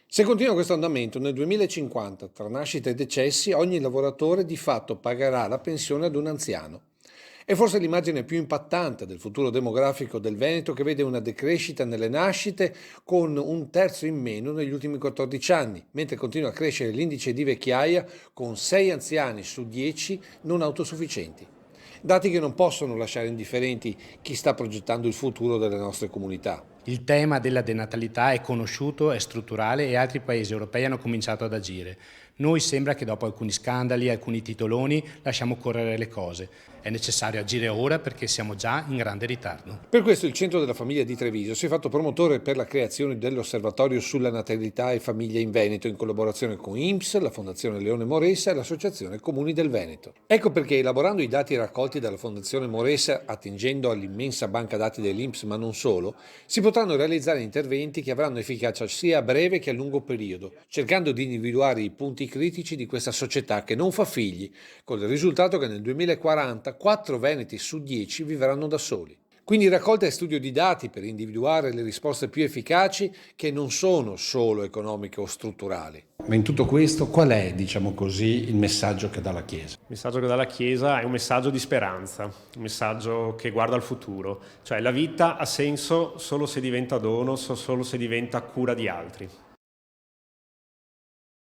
Se continua questo andamento, nel 2050, tra nascite e decessi, ogni lavoratore di fatto pagherà la pensione ad un anziano. È forse l'immagine più impattante del futuro demografico del Veneto, che vede una decrescita nelle nascite con un terzo in meno negli ultimi 14 anni, mentre continua a crescere l'indice di vecchiaia con 6 anziani su 10 non autosufficienti. Dati che non possono lasciare indifferenti chi sta progettando il futuro delle nostre comunità. Il tema della denatalità è conosciuto, è strutturale e altri paesi europei hanno cominciato ad agire. Noi sembra che dopo alcuni scandali, alcuni titoloni, lasciamo correre le cose. È necessario agire ora perché siamo già in grande ritardo. Per questo il Centro della Famiglia di Treviso si è fatto promotore per la creazione dell'Osservatorio sulla natalità e famiglia in Veneto, in collaborazione con INPS, la Fondazione Leone Moressa e l'Associazione Comuni del Veneto. Ecco perché, elaborando i dati raccolti dalla Fondazione Moressa, attingendo all'immensa banca dati dell'INPS ma non solo, si potranno realizzare interventi che avranno efficacia sia a breve che a lungo periodo, cercando di individuare i punti critici di questa società che non fa figli, con il risultato che nel 2040 4 veneti su 10 vivranno da soli. Quindi raccolta e studio di dati per individuare le risposte più efficaci, che non sono solo economiche o strutturali. Ma in tutto questo qual è, diciamo così, il messaggio che dà la Chiesa? Il messaggio che dà la Chiesa è un messaggio di speranza, un messaggio che guarda al futuro, cioè la vita ha senso solo se diventa dono, solo se diventa cura di altri.